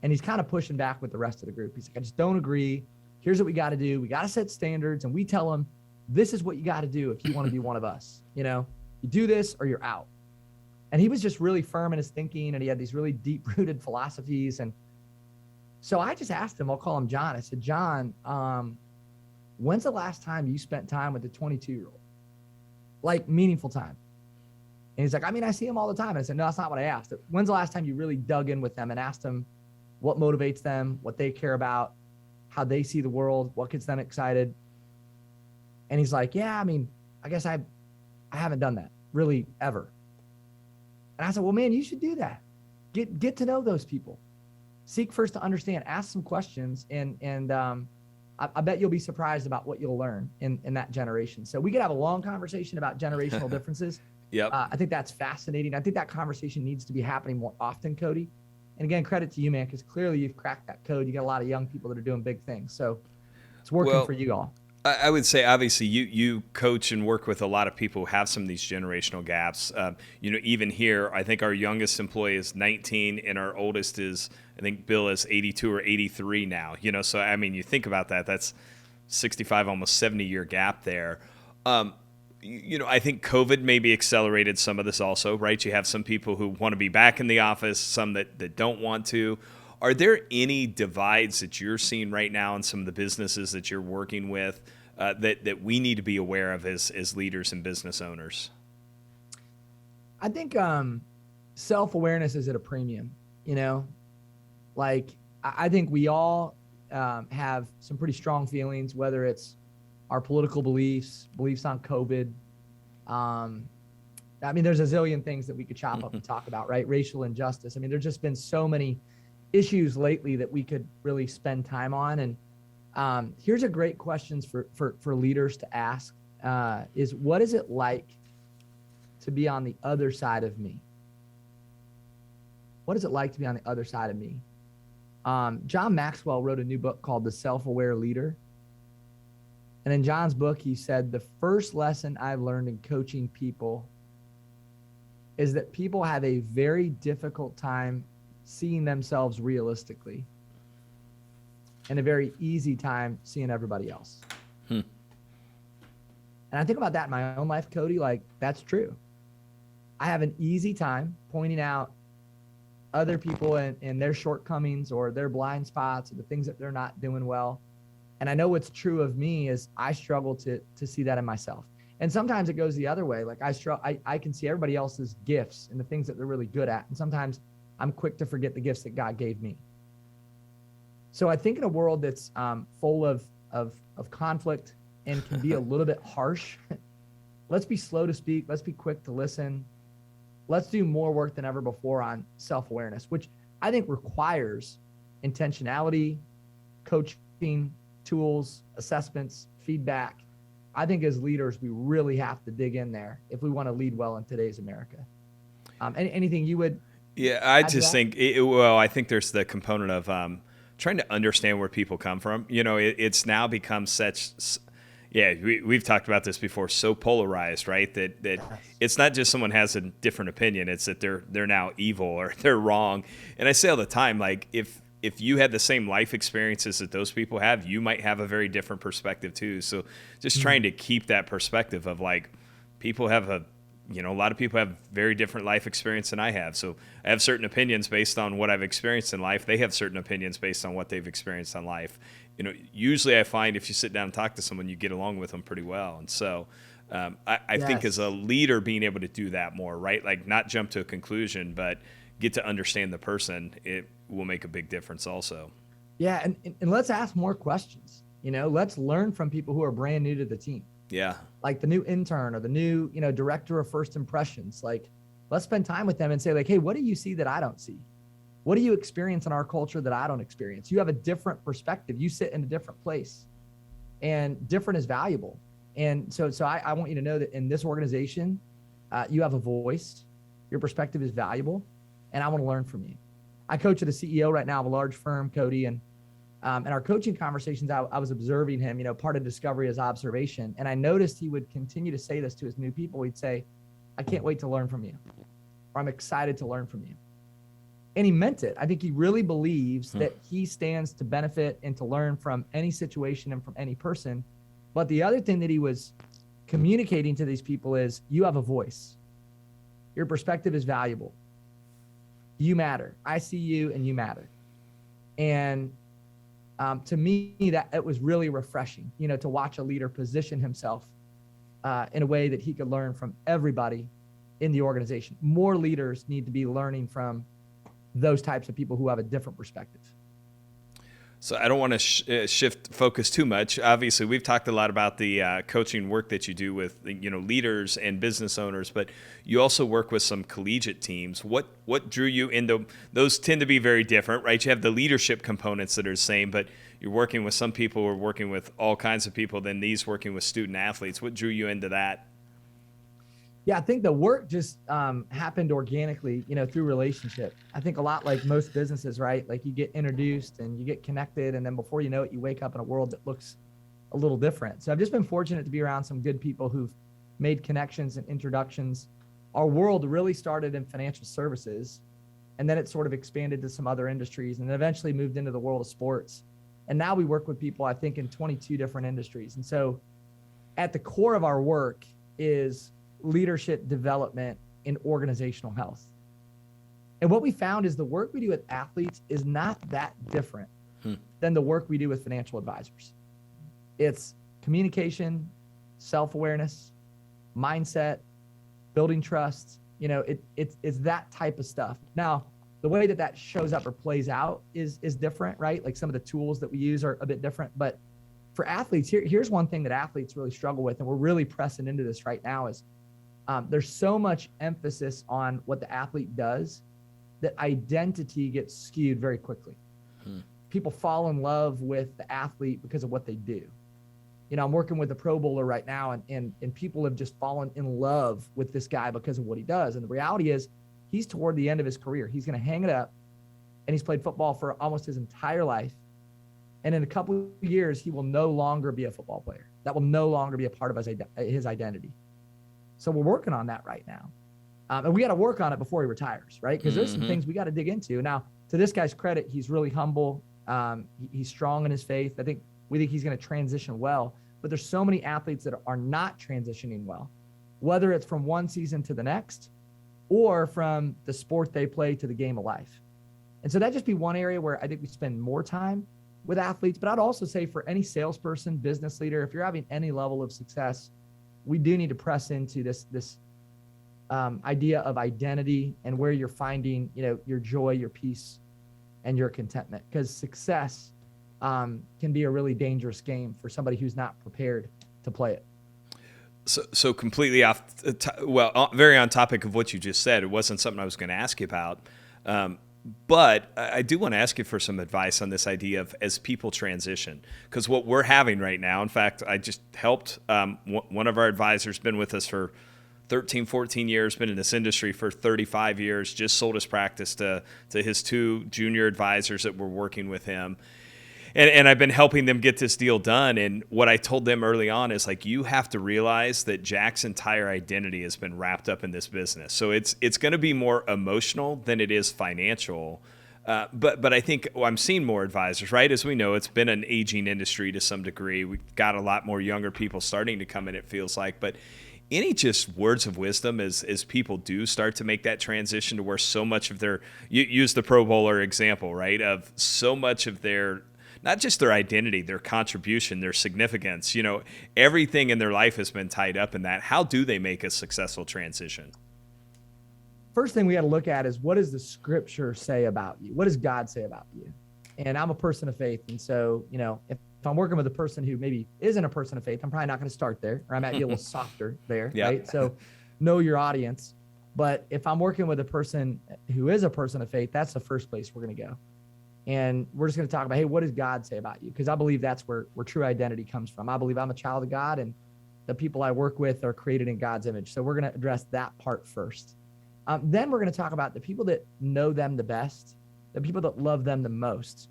And he's kind of pushing back with the rest of the group. He's like, I just don't agree. Here's what we got to do. We got to set standards. And we tell them, this is what you got to do if you want to be one of us. You do this or you're out. And he was just really firm in his thinking. And he had these really deep-rooted philosophies. And so I just asked him, I'll call him John. I said, John, when's the last time you spent time with a 22-year-old? Like meaningful time. And he's like, I see him all the time. And I said, no, that's not what I asked. When's the last time you really dug in with them and asked them what motivates them, what they care about, how they see the world, what gets them excited? And he's like, yeah, I guess I haven't done that really ever. And I said, well, man, you should do that. Get to know those people. Seek first to understand, ask some questions. And I bet you'll be surprised about what you'll learn in that generation. So we could have a long conversation about generational differences. Yep. I think that's fascinating. I think that conversation needs to be happening more often, Cody. And again, credit to you, man, because clearly you've cracked that code. You got a lot of young people that are doing big things. So it's working for you all. I would say, obviously, you coach and work with a lot of people who have some of these generational gaps. Even here, I think our youngest employee is 19, and our oldest is, I think, Bill is 82 or 83 now. So you think about that. That's 65, almost 70-year gap there. I think COVID maybe accelerated some of this also, right? You have some people who want to be back in the office, some that don't want to. Are there any divides that you're seeing right now in some of the businesses that you're working with that we need to be aware of as leaders and business owners? I think self-awareness is at a premium, I think we all have some pretty strong feelings, whether it's our political beliefs on COVID. There's a zillion things that we could chop up and talk about, right? Racial injustice. There's just been so many issues lately that we could really spend time on. And here's a great question for leaders to ask is, what is it like to be on the other side of me? What is it like to be on the other side of me? John Maxwell wrote a new book called The Self-Aware Leader. And in John's book, he said, the first lesson I've learned in coaching people is that people have a very difficult time seeing themselves realistically and a very easy time seeing everybody else. And I think about that in my own life, Cody, that's true. I have an easy time pointing out other people and their shortcomings or their blind spots or the things that they're not doing well. And I know what's true of me is I struggle to see that in myself. And sometimes it goes the other way. I can see everybody else's gifts and the things that they're really good at. And sometimes I'm quick to forget the gifts that God gave me. So I think in a world that's full of conflict and can be a little bit harsh, let's be slow to speak. Let's be quick to listen. Let's do more work than ever before on self-awareness, which I think requires intentionality, coaching, tools, assessments, feedback. I think as leaders, we really have to dig in there if we want to lead well in today's America. Anything you would? Yeah, I just think, I think there's the component of trying to understand where people come from. It's now become we've talked about this before, so polarized, right? That it's not just someone has a different opinion, it's that they're now evil or they're wrong. And I say all the time, if you had the same life experiences that those people have, you might have a very different perspective too. So just trying to keep that perspective of people have a lot of people have very different life experience than I have. So I have certain opinions based on what I've experienced in life. They have certain opinions based on what they've experienced in life. Usually I find if you sit down and talk to someone, you get along with them pretty well. And so I think as a leader, being able to do that more, right? Not jump to a conclusion, but get to understand the person, it will make a big difference also. Yeah. And let's ask more questions. Let's learn from people who are brand new to the team. Yeah. Like the new intern or the new, director of first impressions. Let's spend time with them and say hey, what do you see that I don't see? What do you experience in our culture that I don't experience? You have a different perspective. You sit in a different place, and different is valuable. And so I want you to know that in this organization, you have a voice, your perspective is valuable, and I want to learn from you. I coach at a CEO right now of a large firm, Cody, and in our coaching conversations, I was observing him. Part of discovery is observation. And I noticed he would continue to say this to his new people. He'd say, I can't wait to learn from you, or I'm excited to learn from you. And he meant it. I think he really believes that he stands to benefit and to learn from any situation and from any person. But the other thing that he was communicating to these people is, you have a voice. Your perspective is valuable. You matter. I see you and you matter. And to me, that it was really refreshing, to watch a leader position himself in a way that he could learn from everybody in the organization. More leaders need to be learning from those types of people who have a different perspective. So I don't want to shift focus too much. Obviously, we've talked a lot about the coaching work that you do with leaders and business owners, but you also work with some collegiate teams. What drew you into those? Tend to be very different, right? You have the leadership components that are the same, but you're working with some people who are working with all kinds of people. Then these working with student athletes. What drew you into that? Yeah, I think the work just happened organically, through relationship. I think a lot like most businesses, right? Like you get introduced and you get connected, and then before you know it, you wake up in a world that looks a little different. So I've just been fortunate to be around some good people who've made connections and introductions. Our world really started in financial services, and then it sort of expanded to some other industries, and then eventually moved into the world of sports. And now we work with people, I think, in 22 different industries. And so at the core of our work is leadership development and organizational health. And what we found is the work we do with athletes is not that different than the work we do with financial advisors. It's communication, self-awareness, mindset, building trust. It's that type of stuff. Now, the way that shows up or plays out is different, right? Like some of the tools that we use are a bit different, but for athletes, here's one thing that athletes really struggle with, and we're really pressing into this right now, is there's so much emphasis on what the athlete does that identity gets skewed very quickly. People fall in love with the athlete because of what they do. I'm working with a Pro Bowler right now, and people have just fallen in love with this guy because of what he does. And the reality is, he's toward the end of his career. He's going to hang it up, and he's played football for almost his entire life. And in a couple of years, he will no longer be a football player. That will no longer be a part of his identity. So we're working on that right now. And we got to work on it before he retires, right? Because there's some things we got to dig into. Now, to this guy's credit, he's really humble. He's strong in his faith. We think he's going to transition well. But there's so many athletes that are not transitioning well, whether it's from one season to the next or from the sport they play to the game of life. And so that'd just be one area where I think we spend more time with athletes. But I'd also say for any salesperson, business leader, if you're having any level of success, we do need to press into this idea of identity and where you're finding, your joy, your peace, and your contentment. Because success can be a really dangerous game for somebody who's not prepared to play it. So completely off, very on topic of what you just said. It wasn't something I was going to ask you about. But I do want to ask you for some advice on this idea of as people transition, because what we're having right now, in fact, I just helped one of our advisors, been with us for 13, 14 years, been in this industry for 35 years, just sold his practice to his two junior advisors that were working with him. And I've been helping them get this deal done. And what I told them early on is like, you have to realize that Jack's entire identity has been wrapped up in this business. So it's going to be more emotional than it is financial. But I think I'm seeing more advisors, right? As we know, it's been an aging industry to some degree. We've got a lot more younger people starting to come in, it feels like. But any just words of wisdom as people do start to make that transition to where so much of their, you use the Pro Bowler example, right? Of so much of their, not just their identity, their contribution, their significance, everything in their life has been tied up in that. How do they make a successful transition? First thing we got to look at is, what does the scripture say about you? What does God say about you? And I'm a person of faith. And so, if I'm working with a person who maybe isn't a person of faith, I'm probably not going to start there, or I might be a little softer there, Yeah. right? So know your audience. But if I'm working with a person who is a person of faith, that's the first place we're going to go. And we're just going to talk about, hey, what does God say about you? Because I believe that's where true identity comes from. I believe I'm a child of God, and the people I work with are created in God's image. So we're going to address that part first. Then we're going to talk about the people that know them the best, the people that love them the most.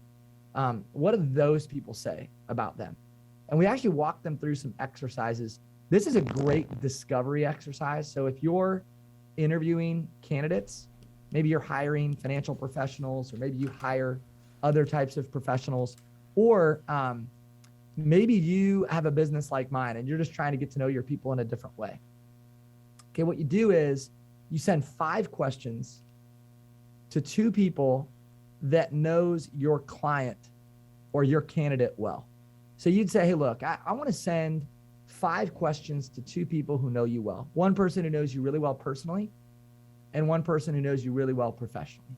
What do those people say about them? And we actually walk them through some exercises. This is a great discovery exercise. So if you're interviewing candidates, maybe you're hiring financial professionals, or maybe you hire other types of professionals, or maybe you have a business like mine and you're just trying to get to know your people in a different way. Okay, what you do is you send 5 questions to 2 people that knows your client or your candidate well. So you'd say, hey, look, I want to send 5 questions to 2 people who know you well. One person who knows you really well personally, and one person who knows you really well professionally.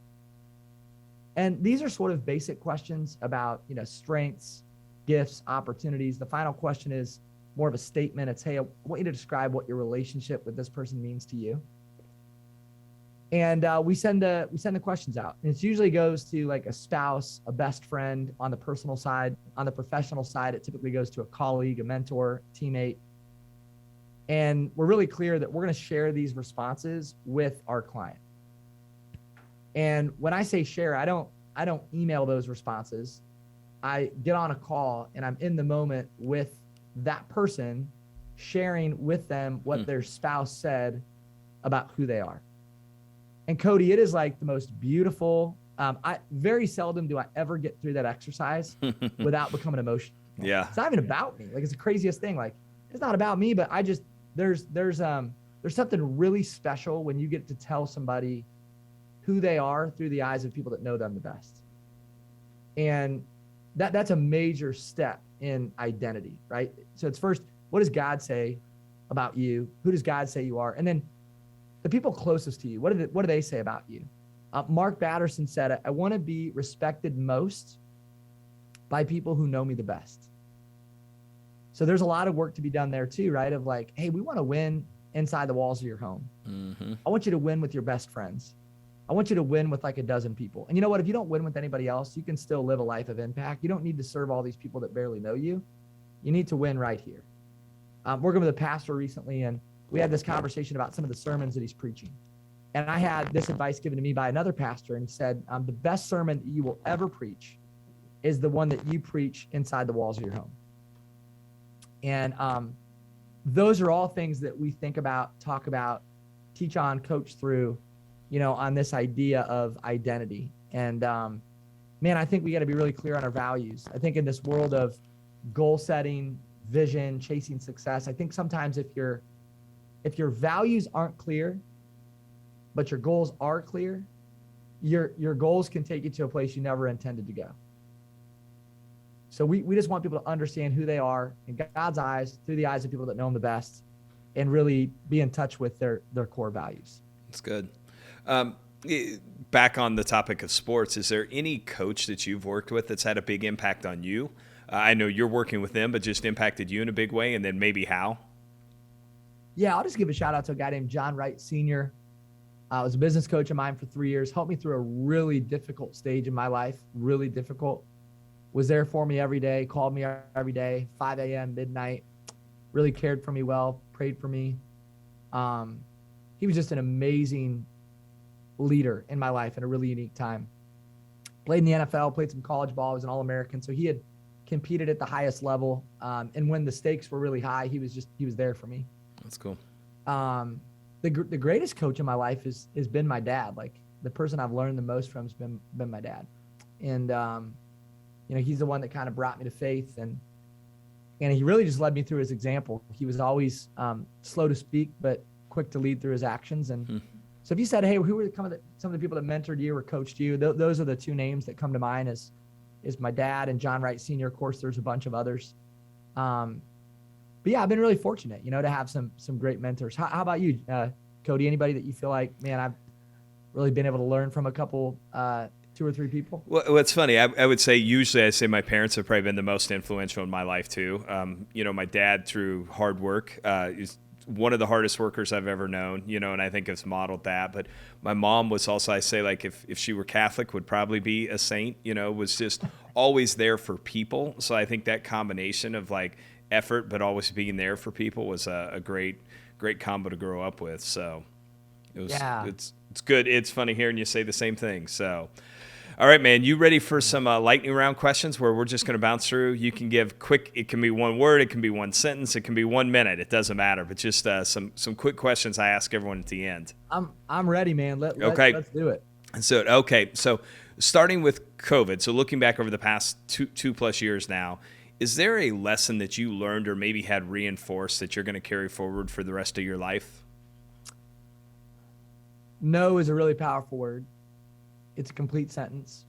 And these are sort of basic questions about, strengths, gifts, opportunities. The final question is more of a statement. It's, hey, I want you to describe what your relationship with this person means to you. And we send the questions out. And it usually goes to like a spouse, a best friend on the personal side. On the professional side, it typically goes to a colleague, a mentor, teammate. And we're really clear that we're going to share these responses with our client. And when I say share, I don't email those responses. I get on a call and I'm in the moment with that person, sharing with them what their spouse said about who they are. And Cody, it is like the most beautiful. I very seldom do I ever get through that exercise without becoming emotional. Yeah. It's not even about me. Like, it's the craziest thing. Like, it's not about me, but I just, there's something really special when you get to tell somebody who they are through the eyes of people that know them the best. And that's a major step in identity, right? So it's first, what does God say about you? Who does God say you are? And then the people closest to you, what do they say about you? Mark Batterson said, I want to be respected most by people who know me the best. So there's a lot of work to be done there too, right? Of like, hey, we want to win inside the walls of your home. Mm-hmm. I want you to win with your best friends. I want you to win with like a dozen people. And you know what? If you don't win with anybody else, you can still live a life of impact. You don't need to serve all these people that barely know you. You need to win right here. Working with a pastor recently, and we had this conversation about some of the sermons that he's preaching. And I had this advice given to me by another pastor, and he said, the best sermon that you will ever preach is the one that you preach inside the walls of your home. And those are all things that we think about, talk about, teach on, coach through, on this idea of identity. And man, I think we got to be really clear on our values. I think in this world of goal setting, vision, chasing success, I think sometimes if your values aren't clear, but your goals are clear, your goals can take you to a place you never intended to go. So we just want people to understand who they are in God's eyes, through the eyes of people that know him the best, and really be in touch with their core values. That's good. Back on the topic of sports, is there any coach that you've worked with that's had a big impact on you? I know you're working with them, but just impacted you in a big way, and then maybe how? Yeah, I'll just give a shout out to a guy named John Wright Sr. Was a business coach of mine for 3 years, helped me through a really difficult stage in my life, really difficult. Was there for me every day, called me every day, 5 a.m., midnight, really cared for me well, prayed for me. He was just an amazing leader in my life in a really unique time. Played in the NFL, played some college ball, was an All-American. So he had competed at the highest level. And when the stakes were really high, he was there for me. That's cool. The greatest coach in my life has been my dad. Like, the person I've learned the most from has been my dad. And, he's the one that kind of brought me to faith, and he really just led me through his example. He was always slow to speak, but quick to lead through his actions. And so if you said, hey, who were some of the people that mentored you or coached you? Those are the 2 names that come to mind is my dad and John Wright Sr. Of course, there's a bunch of others. But yeah, I've been really fortunate, to have some great mentors. How about you, Cody? Anybody that you feel like, man, I've really been able to learn from a couple, 2 or 3 people? Well, it's funny. I would say usually I say my parents have probably been the most influential in my life too. My dad, through hard work, is one of the hardest workers I've ever known, and I think it's modeled that. But my mom was also, I say, like, if she were Catholic, would probably be a saint, was just always there for people. So I think that combination of like effort, but always being there for people was a great combo to grow up with. So it's good. It's funny hearing you say the same thing. So, all right, man, you ready for some lightning round questions where we're just going to bounce through? You can give quick. It can be one word. It can be one sentence. It can be 1 minute. It doesn't matter. But just some quick questions I ask everyone at the end. I'm ready, man. Let's do it. So starting with COVID. So looking back over the past two plus years now, is there a lesson that you learned or maybe had reinforced that you're going to carry forward for the rest of your life? No is a really powerful word. It's a complete sentence.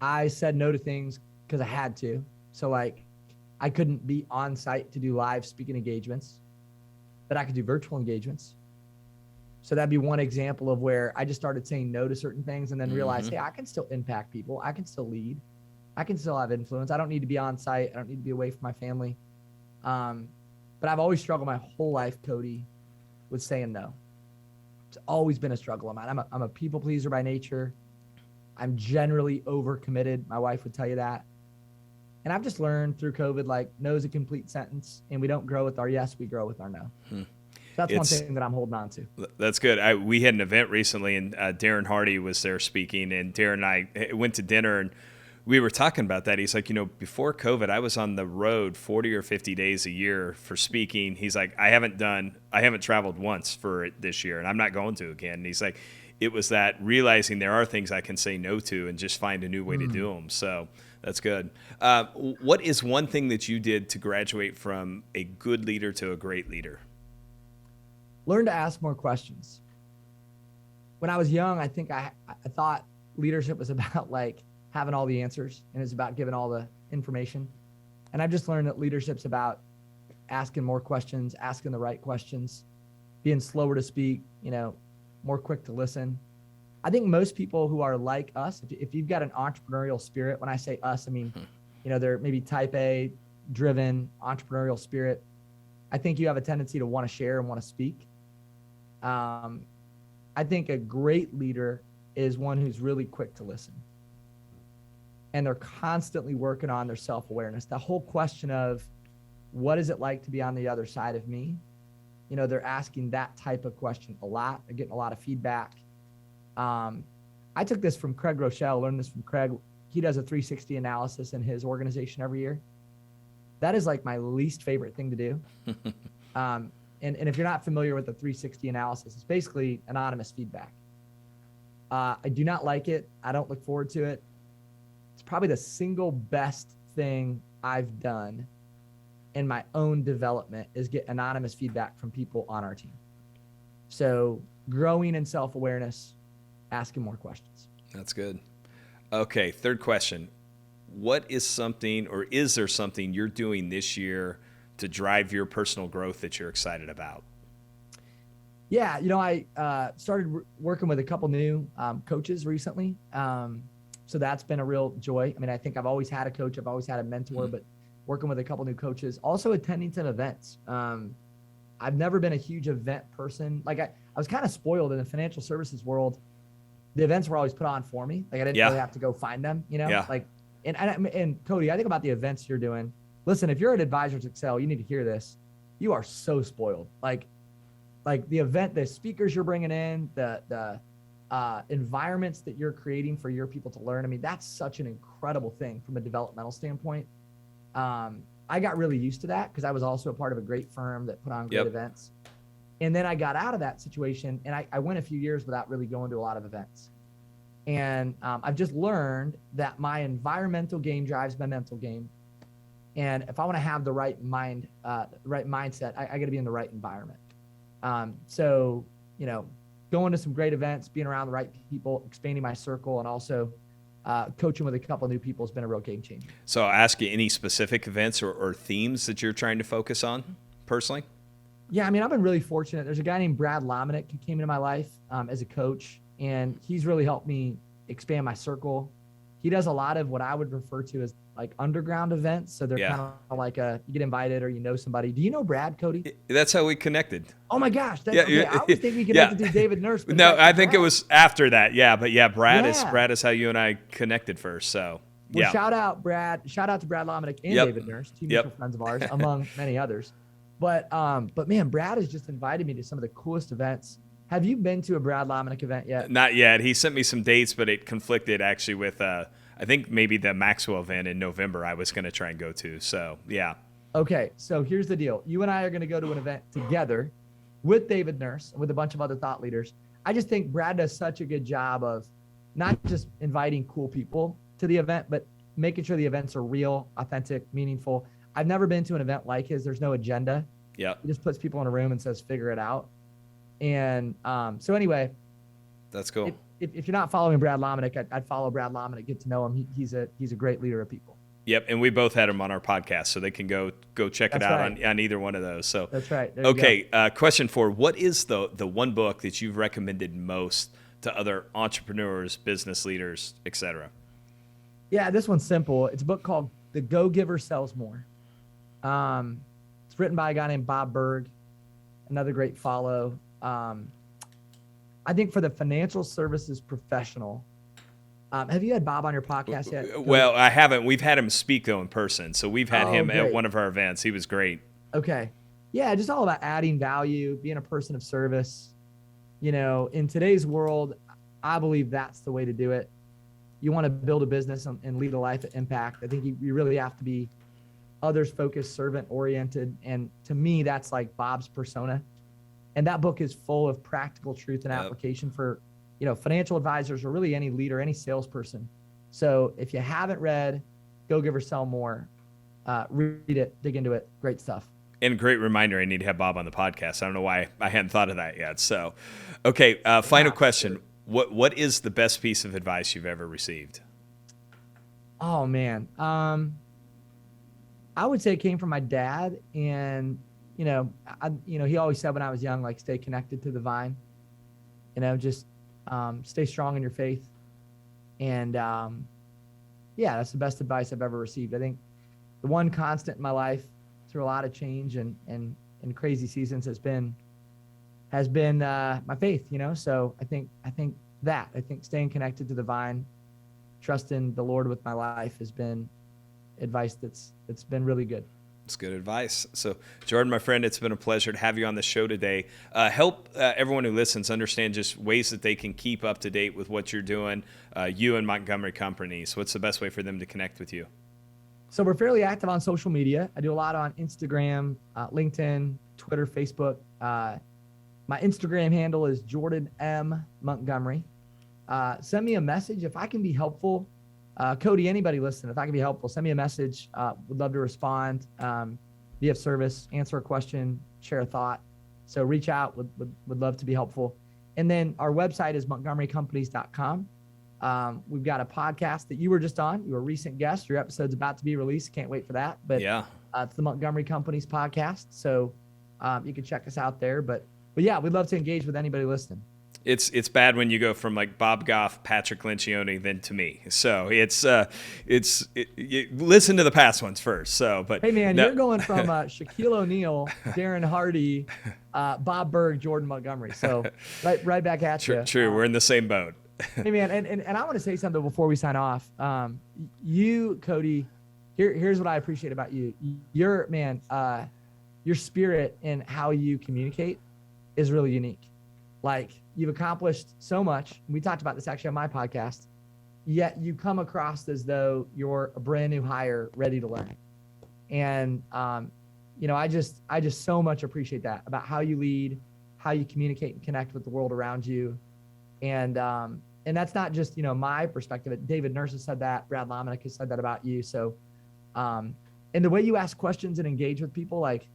I said no to things because I had to. So like I couldn't be on site to do live speaking engagements, but I could do virtual engagements. So that'd be one example of where I just started saying no to certain things and then realized, hey, I can still impact people. I can still lead. I can still have influence. I don't need to be on site. I don't need to be away from my family. But I've always struggled my whole life, Cody, with saying no. It's always been a struggle of mine. I'm a people pleaser by nature. I'm generally overcommitted. My wife would tell you that. And I've just learned through COVID, like, no is a complete sentence, and we don't grow with our yes, we grow with our no. So that's one thing that I'm holding on to. That's good. We had an event recently, and Darren Hardy was there speaking, and Darren and I went to dinner, and we were talking about that. He's like, before COVID, I was on the road 40 or 50 days a year for speaking. He's like, I haven't traveled once for it this year, and I'm not going to again. And he's like, it was that realizing there are things I can say no to and just find a new way to do them. So that's good. What is one thing that you did to graduate from a good leader to a great leader? Learn to ask more questions. When I was young, I think I thought leadership was about like having all the answers, and it's about giving all the information. And I've just learned that leadership's about asking more questions, asking the right questions, being slower to speak, more quick to listen. I think most people who are like us, if you've got an entrepreneurial spirit, when I say us, I mean, they're maybe type A, driven, entrepreneurial spirit. I think you have a tendency to want to share and want to speak. I think a great leader is one who's really quick to listen. And they're constantly working on their self-awareness. The whole question of what is it like to be on the other side of me? They're asking that type of question a lot. They're getting a lot of feedback. I took this from Craig Rochelle, learned this from Craig. He does a 360 analysis in his organization every year. That is like my least favorite thing to do. And if you're not familiar with the 360 analysis, it's basically anonymous feedback. I do not like it. I don't look forward to it. It's probably the single best thing I've done in my own development is get anonymous feedback from people on our team. So growing in self-awareness, asking more questions. That's good. Okay, third question. What is something, or is there something you're doing this year to drive your personal growth that you're excited about? Yeah, I started working with a couple new coaches recently. So that's been a real joy. I mean, I think I've always had a coach. I've always had a mentor, but working with a couple new coaches, also attending some events. I've never been a huge event person. Like I was kind of spoiled in the financial services world. The events were always put on for me. Like I didn't really have to go find them, like, and Cody, I think about the events you're doing. Listen, if you're at Advisors Excel, you need to hear this. You are so spoiled. Like the event, the speakers you're bringing in, the environments that you're creating for your people to learn. I mean, that's such an incredible thing from a developmental standpoint. I got really used to that because I was also a part of a great firm that put on great events. And then I got out of that situation and I went a few years without really going to a lot of events. And I've just learned that my environmental game drives my mental game. And if I want to have the right mind, right mindset, I got to be in the right environment. So, going to some great events, being around the right people, expanding my circle, and also coaching with a couple of new people has been a real game changer. So I'll ask you any specific events or themes that you're trying to focus on personally? Yeah, I mean, I've been really fortunate. There's a guy named Brad Lomenick who came into my life as a coach, and he's really helped me expand my circle. He does a lot of what I would refer to as like underground events. So they're Yeah. kind of like you get invited or you know somebody. Do you know Brad, Cody? That's how we connected. Oh my gosh. Yeah, Okay. I always think we yeah. connected through David Nurse. But No, I think it Brad. was after that. Yeah, but yeah, Brad Yeah. is how you and I connected first. So Well, yeah. shout out to Brad Lomenick and Yep. David Nurse, two Yep. mutual friends of ours, among many others. But man, Brad has just invited me to some of the coolest events. Have you been to a Brad Lomenick event yet? Not yet. He sent me some dates, but it conflicted actually with I think maybe the Maxwell event in November I was going to try and go to. So yeah. Okay, so here's the deal. You and I are going to go to an event together with David Nurse and with a bunch of other thought leaders. I just think Brad does such a good job of not just inviting cool people to the event, but making sure the events are real, authentic, meaningful. I've never been to an event like his. There's no agenda. Yeah. He just puts people in a room and says, figure it out. And so anyway, that's cool. If you're not following Brad Lomenick, I'd follow Brad Lomenick, get to know him. He's a great leader of people. Yep, and we both had him on our podcast, so they can go check it out on either one of those. So that's right. Okay, question 4: what is the one book that you've recommended most to other entrepreneurs, business leaders, etc.? Yeah, this one's simple. It's a book called The Go-Giver Sells More. It's written by a guy named Bob Berg, another great follow. I think for the financial services professional, have you had Bob on your podcast yet? Well, I haven't. We've had him speak though in person, so we've had him great. at one of our events. He was great. Okay, yeah, just all about adding value, being a person of service. You know, in today's world, I believe that's the way to do it. You want to build a business and lead a life of impact. I think you really have to be others focused, servant oriented, and to me, that's like Bob's persona. And that book is full of practical truth and application for, financial advisors or really any leader, any salesperson. So if you haven't read Go Giver Sell More, read it, dig into it. Great stuff. And great reminder, I need to have Bob on the podcast. I don't know why I hadn't thought of that yet. So, okay, final question. Sure. What is the best piece of advice you've ever received? Oh, man. I would say it came from my dad. And, he always said when I was young, like, stay connected to the vine. Just stay strong in your faith. And, that's the best advice I've ever received. I think the one constant in my life through a lot of change and crazy seasons has been my faith, So I think staying connected to the vine, trusting the Lord with my life has been advice that's been really good. It's good advice. So, Jordan, my friend, it's been a pleasure to have you on the show today. Help everyone who listens understand just ways that they can keep up to date with what you're doing, you and Montgomery Companies. What's the best way for them to connect with you? So we're fairly active on social media. I do a lot on Instagram, LinkedIn, Twitter, Facebook. My Instagram handle is Jordan M. Montgomery. Send me a message if I can be helpful. Cody, anybody listening, if I can be helpful, send me a message. Would love to respond, be of service, answer a question, share a thought. So reach out, would love to be helpful. And then our website is montgomerycompanies.com. We've got a podcast that you were just on. You were a recent guest. Your episode's about to be released. Can't wait for that. But yeah, it's the Montgomery Companies podcast. So you can check us out there. But yeah, we'd love to engage with anybody listening. It's bad when you go from like Bob Goff, Patrick Lencioni, then to me. So you listen to the past ones first. So, but hey man, you're going from Shaquille O'Neal, Darren Hardy, Bob Berg, Jordan Montgomery. So right back at you. True, we're in the same boat. Hey man, and I want to say something before we sign off. You, Cody, here's what I appreciate about you. Your spirit and how you communicate is really unique. Like, you've accomplished so much. We talked about this actually on my podcast, yet you come across as though you're a brand new hire ready to learn. And, I just so much appreciate that about how you lead, how you communicate and connect with the world around you. And that's not just, my perspective. David Nurse has said that. Brad Lomenick has said that about you. So, and the way you ask questions and engage with people, like,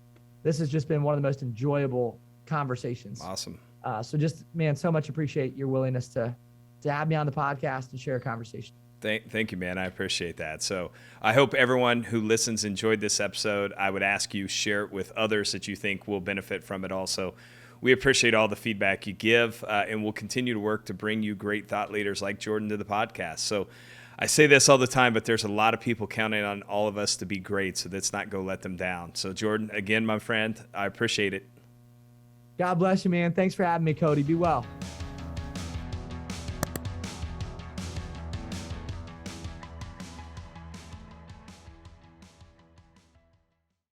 this has just been one of the most enjoyable conversations. Awesome. So just, man, so much appreciate your willingness to have me on the podcast and share a conversation. Thank you, man. I appreciate that. So I hope everyone who listens enjoyed this episode. I would ask you share it with others that you think will benefit from it also. We appreciate all the feedback you give, and we'll continue to work to bring you great thought leaders like Jordan to the podcast. So I say this all the time, but there's a lot of people counting on all of us to be great, so let's not go let them down. So Jordan, again, my friend, I appreciate it. God bless you, man. Thanks for having me, Cody. Be well.